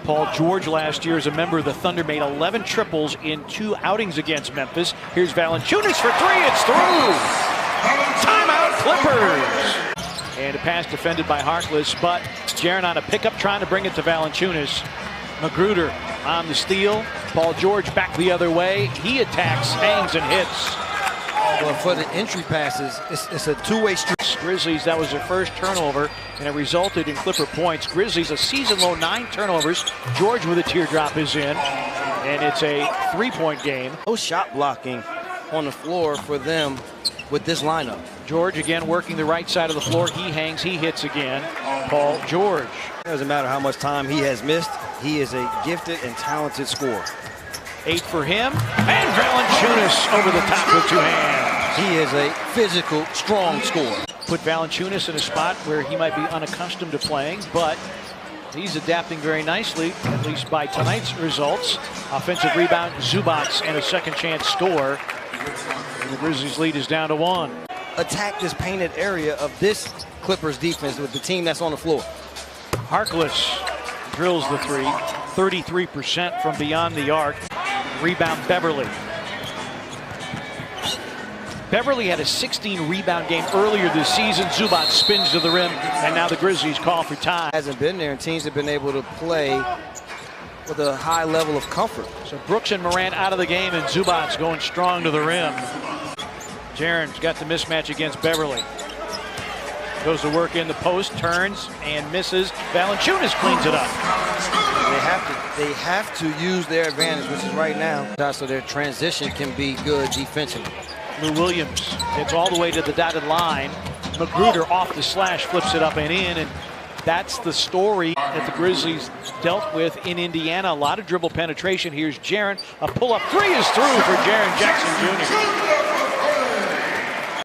Paul George last year as a member of the Thunder made 11 triples in 2 outings against Memphis. Here's Valanciunas for 3. It's through. Timeout Clippers. And a pass defended by Harkless, but Jaren on a pickup trying to bring it to Valanciunas. Magruder on the steal. Paul George back the other way. He attacks, hangs, and hits. Well, for the entry passes, it's a two-way street. Grizzlies, that was their first turnover, and it resulted in Clipper points. Grizzlies, a season-low 9 turnovers. George with a teardrop is in, and it's a 3-point game. No shot blocking on the floor for them with this lineup. George again working the right side of the floor. He hangs, he hits again. Paul George. It doesn't matter how much time he has missed. He is a gifted and talented scorer. 8 for him, and Valanciunas over the top with 2 hands. He is a physical, strong scorer. Put Valanciunas in a spot where he might be unaccustomed to playing, but he's adapting very nicely, at least by tonight's results. Offensive rebound, Zubats, and a second chance score. And the Grizzlies lead is down to 1. Attack this painted area of this Clippers defense with the team that's on the floor. Harkless drills the 3, 33% from beyond the arc. Rebound Beverly. Beverly had a 16 rebound game earlier this season. Zubac spins to the rim, and now the Grizzlies call for time. Hasn't been there, and teams have been able to play with a high level of comfort. So Brooks and Morant out of the game, and Zubac going strong to the rim. Jaren's got the mismatch against Beverly. Goes to work in the post, turns and misses. Valanciunas cleans it up. They have to use their advantage, which is right now, so their transition can be good defensively. Lou Williams gets all the way to the dotted line. Magruder off the slash, flips it up and in, and that's the story that the Grizzlies dealt with in Indiana. A lot of dribble penetration. Here's Jaren. A pull-up 3 is through for Jaren Jackson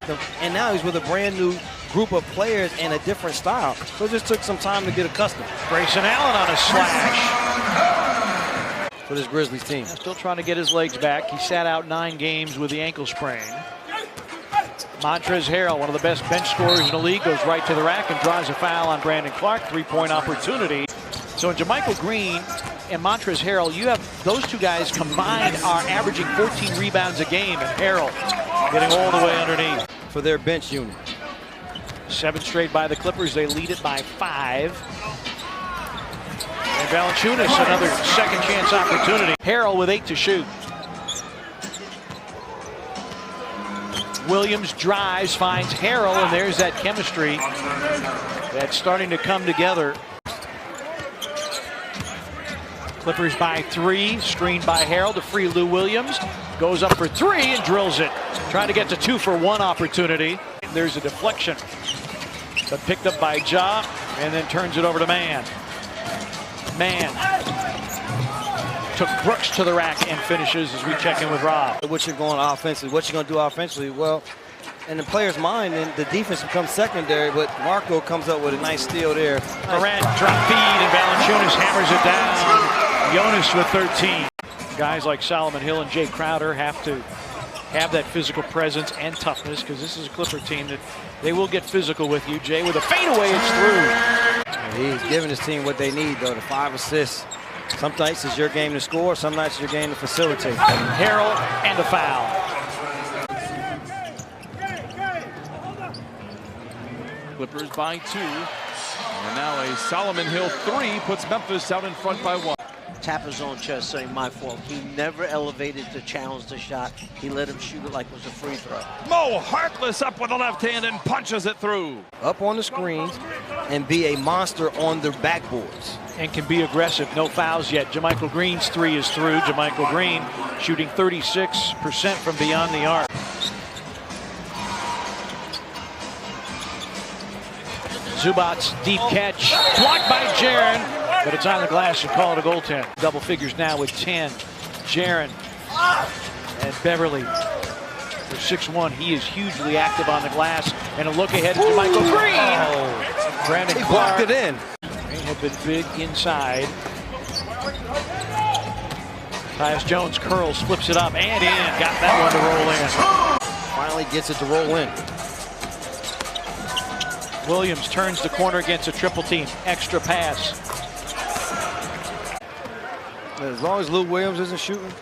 Jr. And now he's with a brand new group of players and a different style. So it just took some time to get accustomed. Grayson Allen on a slash. For this Grizzlies team. Still trying to get his legs back. He sat out 9 games with the ankle sprain. Montrezl Harrell, one of the best bench scorers in the league, goes right to the rack and draws a foul on Brandon Clark. 3-point opportunity. So in JaMychal Green and Montrezl Harrell, you have those 2 guys combined are averaging 14 rebounds a game, and Harrell getting all the way underneath. For their bench unit. 7 straight by the Clippers. They lead it by 5. And Valanciunas, another second chance opportunity. Harrell with 8 to shoot. Williams drives, finds Harrell, and there's that chemistry that's starting to come together. Clippers by 3, screened by Harrell to free Lou Williams. Goes up for 3 and drills it. Trying to get to 2-for-1 opportunity. There's a deflection, but picked up by Ja, and then turns it over to Mann. Mann took Brooks to the rack and finishes as we check in with Rob. What you're going offensively, what you're going to do offensively, well, in the player's mind, then the defense becomes secondary, but Marco comes up with a nice steal there. Morant drop feed, and Valanciunas hammers it down. Jonas with 13. Guys like Solomon Hill and Jay Crowder have to have that physical presence and toughness, because this is a Clipper team that they will get physical with you. Jay with a fadeaway, it's through. He's giving his team what they need, though, the 5 assists. Some nights it's your game to score, some nights it's your game to facilitate. Harrell and a foul. Clippers by 2. And now a Solomon Hill 3 puts Memphis out in front by 1. Tap his own chest saying, my fault. He never elevated to challenge the shot. He let him shoot it like it was a free throw. Mo Harkless up with the left hand and punches it through. Up on the screens and be a monster on the backboards. And can be aggressive. No fouls yet. JaMychal Green's 3 is through. JaMychal Green shooting 36% from beyond the arc. Zubac's deep catch. Blocked by Jaren. But it's on the glass and call it a goaltend. Double figures now with 10. Jaren and Beverly. For 6'1", he is hugely active on the glass. And a look ahead to JaMychal Green. Oh. Brandon He Clark. blocked it in. Green had been big inside. Tyus Jones curls, flips it up and in. Got that one to roll in. Finally gets it to roll in. Williams turns the corner against a triple team. Extra pass. As long as Lou Williams isn't shooting,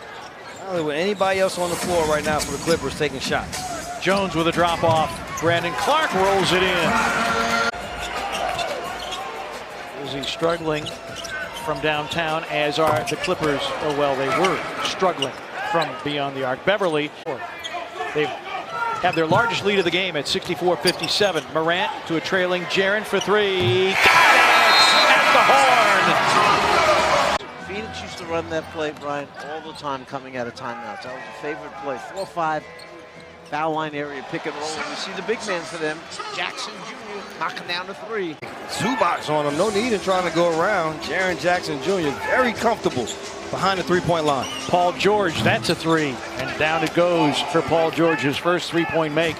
I don't know with anybody else on the floor right now for the Clippers taking shots. Jones with a drop off. Brandon Clark rolls it in. Is he struggling from downtown, as are the Clippers? Oh, well, they were struggling from beyond the arc. Beverly, they have their largest lead of the game at 64-57. Morant to a trailing Jaren for three. Got it at the horn. Phoenix used to run that play, Brian, all the time coming out of timeouts. That was a favorite play. 4-5, foul line area, pick and roll. And we see the big man for them, Jackson Jr., knocking down the three. Two-box on him. No need in trying to go around. Jaren Jackson Jr. very comfortable behind the three-point line. Paul George, that's a three. And down it goes for Paul George's first three-point make.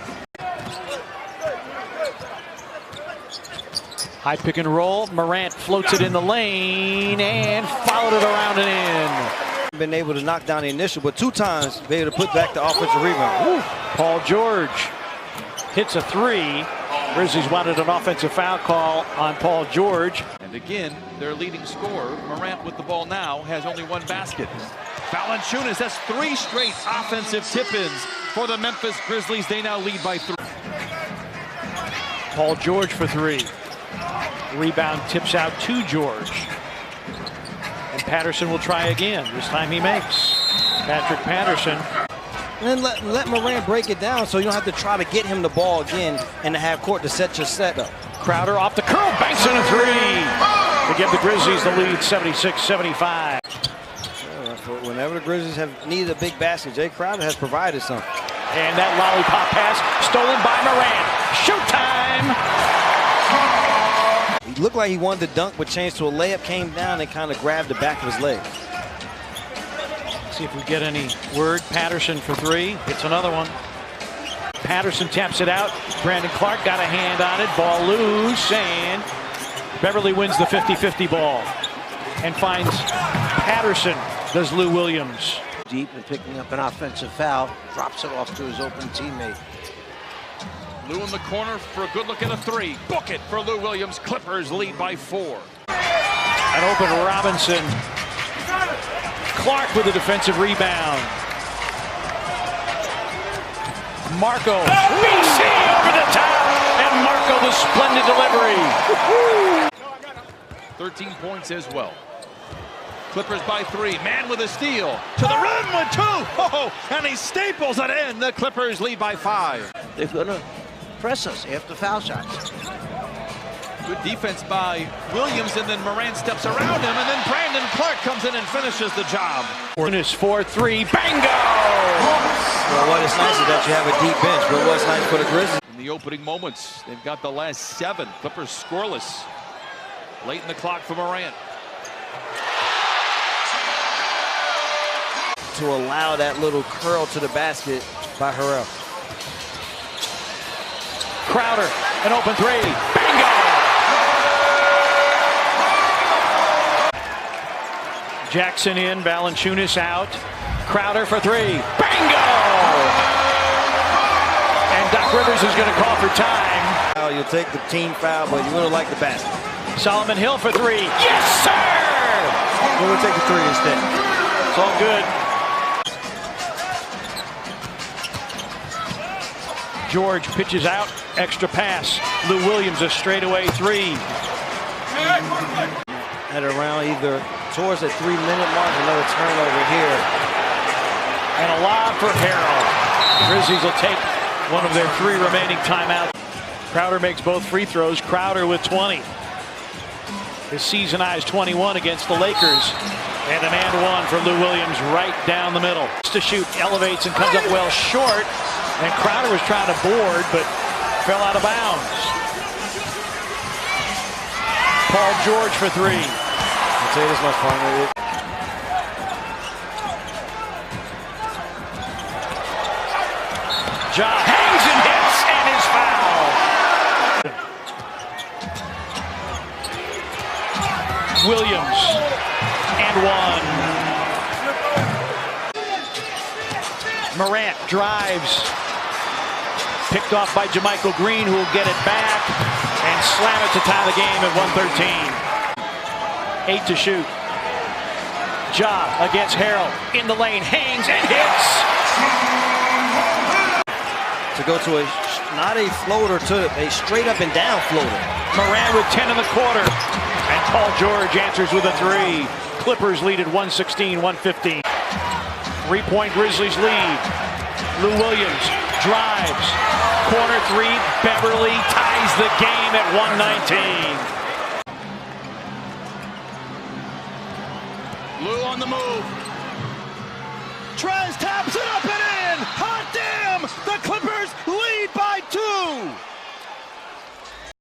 High pick and roll. Morant floats it in the lane and followed it around and in. Been able to knock down the initial, but 2 times be able to put back the offensive rebound. Woo. Paul George hits a three. Grizzlies wanted an offensive foul call on Paul George. And again, their leading scorer, Morant, with the ball now, has only 1 basket. Valanciunas, that's 3 straight offensive tip-ins for the Memphis Grizzlies. They now lead by 3. Paul George for three. Rebound tips out to George. And Patterson will try again. This time he makes. Patrick Patterson. And then let Morant break it down so you don't have to try to get him the ball again and to have court to set your set up. Crowder off the curl, banks in a three to give the Grizzlies the lead, 76-75. Whenever the Grizzlies have needed a big basket, Jay Crowder has provided something. And that lollipop pass stolen by Morant. Showtime! He looked like he wanted to dunk, but changed to a layup, came down and kind of grabbed the back of his leg. See if we get any word. Patterson for three. It's another one. Patterson taps it out. Brandon Clark got a hand on it. Ball loose, and Beverly wins the 50-50 ball and finds Patterson. Does Lou Williams. Deep and picking up an offensive foul. Drops it off to his open teammate. Lou in the corner for a good look at a three. Book it for Lou Williams. Clippers lead by 4. An open Robinson. Clark with a defensive rebound. Marco. BC over the top. And Marco the splendid delivery. 13 points as well. Clippers by 3. Man with a steal. To the rim with 2. Oh, and he staples it in. The Clippers lead by 5. They're going to press us after foul shots. Good defense by Williams, and then Morant steps around him, and then Brandon Clark comes in and finishes the job. Finish 4-3. Bingo! Well, what is nice is that you have a deep bench, but what's nice for the Grizzlies? In the opening moments, they've got the last 7. Clippers scoreless. Late in the clock for Morant. To allow that little curl to the basket by Harrell. Crowder, an open three. Bingo! Jackson in, Valanciunas out. Crowder for 3. Bingo! And Doc Rivers is going to call for time. You'll take the team foul, but you really like the basket. Solomon Hill for 3. Yes, sir! We'll take the 3 instead. It's all good. George pitches out, extra pass. Lou Williams a straightaway 3. Head around either towards the 3-minute mark, another turnover here. And a lob for Harrell. Grizzlies will take one of their 3 remaining timeouts. Crowder makes both free throws. Crowder with 20. His season-high 21 against the Lakers. And an and one for Lou Williams right down the middle. To shoot, elevates and comes up well short. And Crowder was trying to board, but fell out of bounds. Paul George for 3. I'll tell you this much, partner. Ja hangs and hits and is fouled. Williams and 1. Morant drives. Picked off by JaMychal Green, who will get it back and slam it to tie the game at 1:13. 8 to shoot. Ja against Harrell. In the lane, hangs and hits. To go to not a floater, to a straight up and down floater. Morant with 10 in the quarter. And Paul George answers with a 3. Clippers lead at 116-115. 3-point Grizzlies lead. Lou Williams drives. Corner 3. Beverly ties the game at 119. Lou on the move. Tries, taps it up and in. Hot damn! The Clippers